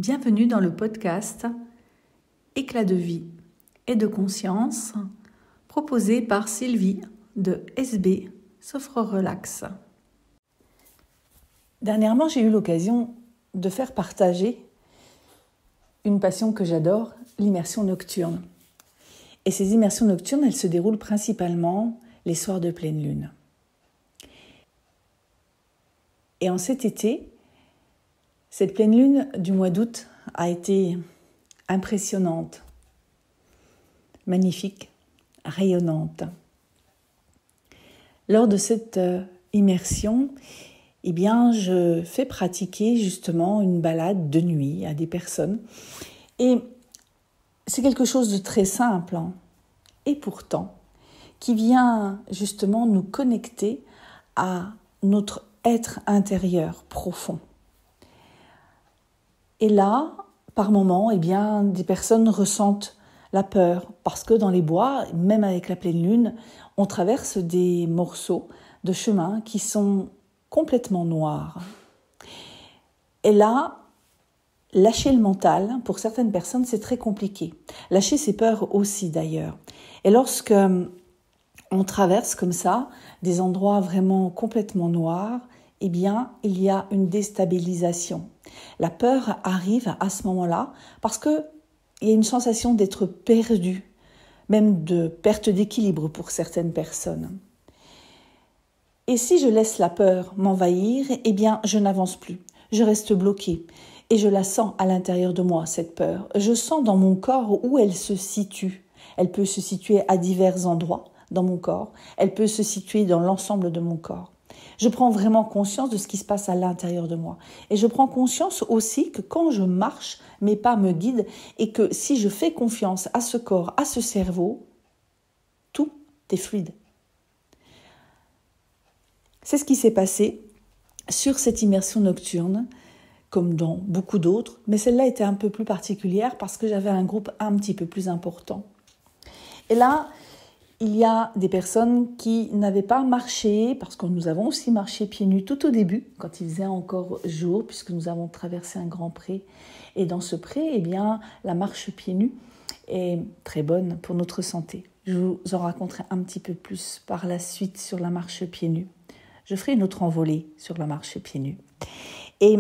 Bienvenue dans le podcast Éclat de vie et de conscience proposé par Sylvie de SB Sophro Relax. Dernièrement, j'ai eu l'occasion de faire partager une passion que j'adore, l'immersion nocturne. Et ces immersions nocturnes, elles se déroulent principalement les soirs de pleine lune. Et en cet été, cette pleine lune du mois d'août a été impressionnante, magnifique, rayonnante. Lors de cette immersion, je fais pratiquer justement une balade de nuit à des personnes. Et c'est quelque chose de très simple, et pourtant, qui vient justement nous connecter à notre être intérieur profond. Et là, par moments, des personnes ressentent la peur parce que dans les bois, même avec la pleine lune, on traverse des morceaux de chemin qui sont complètement noirs. Et là, lâcher le mental, pour certaines personnes, c'est très compliqué. Lâcher ses peurs aussi d'ailleurs. Et lorsque on traverse comme ça des endroits vraiment complètement noirs, il y a une déstabilisation. La peur arrive à ce moment-là parce qu'il y a une sensation d'être perdu, même de perte d'équilibre pour certaines personnes. Et si je laisse la peur m'envahir, je n'avance plus. Je reste bloquée et je la sens à l'intérieur de moi, cette peur. Je sens dans mon corps où elle se situe. Elle peut se situer à divers endroits dans mon corps. Elle peut se situer dans l'ensemble de mon corps. Je prends vraiment conscience de ce qui se passe à l'intérieur de moi. Et je prends conscience aussi que quand je marche, mes pas me guident et que si je fais confiance à ce corps, à ce cerveau, tout est fluide. C'est ce qui s'est passé sur cette immersion nocturne, comme dans beaucoup d'autres, mais celle-là était un peu plus particulière parce que j'avais un groupe un petit peu plus important. Et là, il y a des personnes qui n'avaient pas marché, parce que nous avons aussi marché pieds nus tout au début, quand il faisait encore jour, puisque nous avons traversé un grand pré. Et dans ce pré, la marche pieds nus est très bonne pour notre santé. Je vous en raconterai un petit peu plus par la suite sur la marche pieds nus. Je ferai une autre envolée sur la marche pieds nus. Et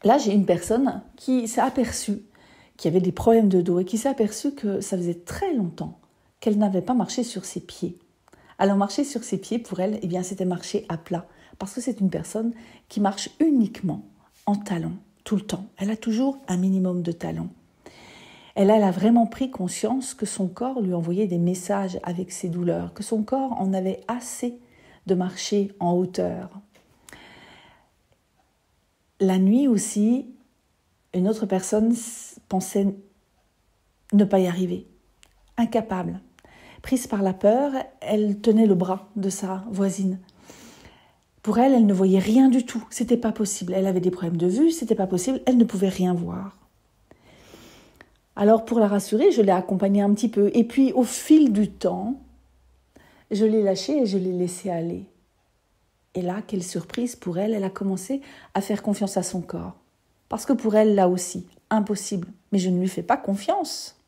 là, j'ai une personne qui s'est aperçue qu'il y avait des problèmes de dos et qui s'est aperçue que ça faisait très longtemps qu'elle n'avait pas marché sur ses pieds. Alors marcher sur ses pieds, pour elle, c'était marcher à plat. Parce que c'est une personne qui marche uniquement en talons, tout le temps. Elle a toujours un minimum de talons. Elle a vraiment pris conscience que son corps lui envoyait des messages avec ses douleurs, que son corps en avait assez de marcher en hauteur. La nuit aussi, une autre personne pensait ne pas y arriver, incapable. Prise par la peur, elle tenait le bras de sa voisine. Pour elle, elle ne voyait rien du tout. C'était pas possible. Elle avait des problèmes de vue, c'était pas possible. Elle ne pouvait rien voir. Alors, pour la rassurer, je l'ai accompagnée un petit peu. Et puis, au fil du temps, je l'ai lâchée et je l'ai laissée aller. Et là, quelle surprise pour elle, elle a commencé à faire confiance à son corps. Parce que pour elle, là aussi, impossible. Mais je ne lui fais pas confiance.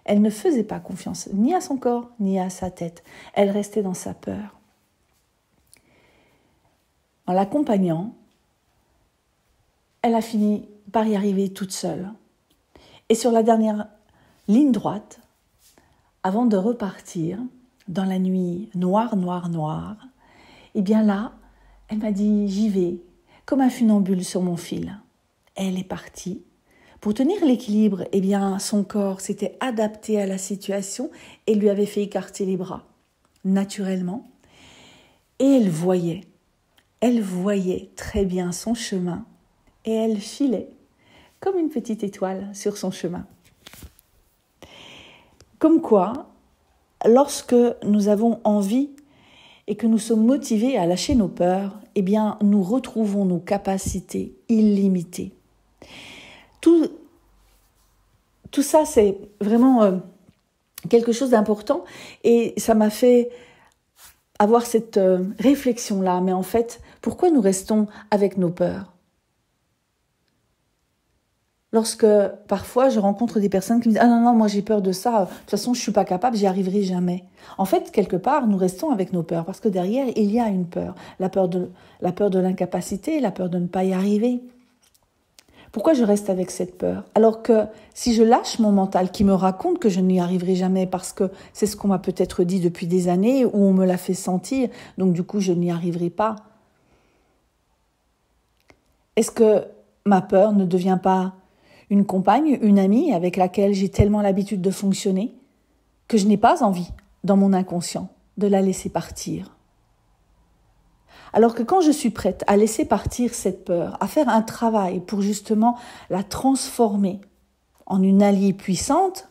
Elle ne faisait pas confiance ni à son corps, ni à sa tête. Elle restait dans sa peur. En l'accompagnant, elle a fini par y arriver toute seule. Et sur la dernière ligne droite, avant de repartir, dans la nuit noire, là, elle m'a dit « j'y vais », comme un funambule sur mon fil. Elle est partie. Pour tenir l'équilibre, son corps s'était adapté à la situation et lui avait fait écarter les bras, naturellement. Et elle voyait très bien son chemin et elle filait comme une petite étoile sur son chemin. Comme quoi, lorsque nous avons envie et que nous sommes motivés à lâcher nos peurs, nous retrouvons nos capacités illimitées. Tout ça, c'est vraiment quelque chose d'important et ça m'a fait avoir cette réflexion-là. Mais en fait, pourquoi nous restons avec nos peurs ? Lorsque parfois je rencontre des personnes qui me disent « Ah non, moi j'ai peur de ça, de toute façon je suis pas capable, j'y arriverai jamais ». En fait, quelque part, nous restons avec nos peurs parce que derrière, il y a une peur. La peur de l'incapacité, la peur de ne pas y arriver. Pourquoi je reste avec cette peur? Alors que si je lâche mon mental qui me raconte que je n'y arriverai jamais parce que c'est ce qu'on m'a peut-être dit depuis des années ou on me l'a fait sentir, donc du coup je n'y arriverai pas. Est-ce que ma peur ne devient pas une compagne, une amie avec laquelle j'ai tellement l'habitude de fonctionner que je n'ai pas envie, dans mon inconscient, de la laisser partir? Alors que quand je suis prête à laisser partir cette peur, à faire un travail pour justement la transformer en une alliée puissante,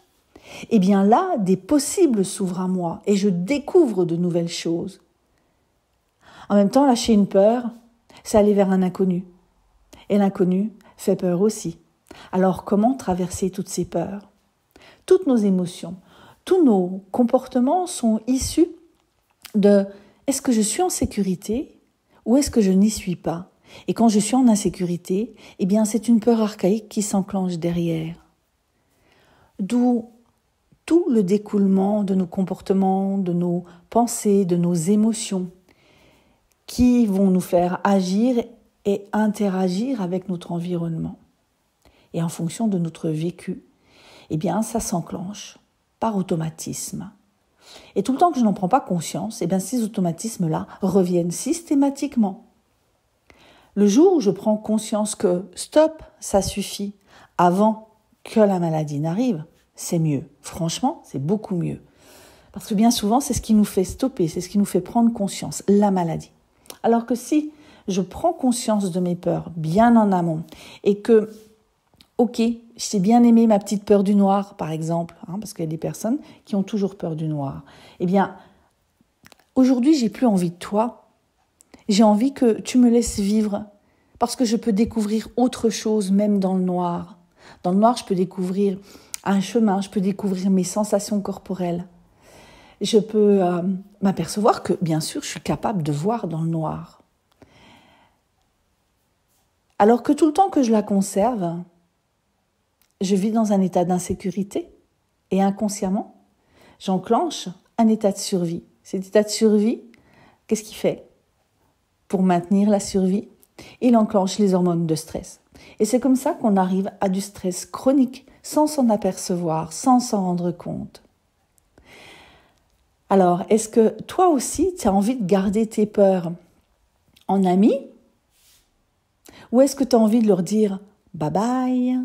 eh bien là, des possibles s'ouvrent à moi et je découvre de nouvelles choses. En même temps, lâcher une peur, c'est aller vers un inconnu. Et l'inconnu fait peur aussi. Alors comment traverser toutes ces peurs? Toutes nos émotions, tous nos comportements sont issus de « est-ce que je suis en sécurité ?» ou est-ce que je n'y suis pas? Et quand je suis en insécurité, eh bien c'est une peur archaïque qui s'enclenche derrière. D'où tout le découlement de nos comportements, de nos pensées, de nos émotions, qui vont nous faire agir et interagir avec notre environnement. Et en fonction de notre vécu, eh bien ça s'enclenche par automatisme. Et tout le temps que je n'en prends pas conscience, eh bien ces automatismes-là reviennent systématiquement. Le jour où je prends conscience que stop, ça suffit, avant que la maladie n'arrive, c'est mieux. Franchement, c'est beaucoup mieux. Parce que bien souvent, c'est ce qui nous fait stopper, c'est ce qui nous fait prendre conscience, la maladie. Alors que si je prends conscience de mes peurs bien en amont et que ok, j'ai bien aimé ma petite peur du noir, par exemple, parce qu'il y a des personnes qui ont toujours peur du noir. Eh bien, aujourd'hui, j'ai plus envie de toi. J'ai envie que tu me laisses vivre, parce que je peux découvrir autre chose, même dans le noir. Dans le noir, je peux découvrir un chemin, je peux découvrir mes sensations corporelles. Je peux m'apercevoir que, bien sûr, je suis capable de voir dans le noir. Alors que tout le temps que je la conserve, je vis dans un état d'insécurité et inconsciemment, j'enclenche un état de survie. Cet état de survie, qu'est-ce qu'il fait? Pour maintenir la survie, il enclenche les hormones de stress. Et c'est comme ça qu'on arrive à du stress chronique, sans s'en apercevoir, sans s'en rendre compte. Alors, est-ce que toi aussi, tu as envie de garder tes peurs en ami? Ou est-ce que tu as envie de leur dire « bye bye »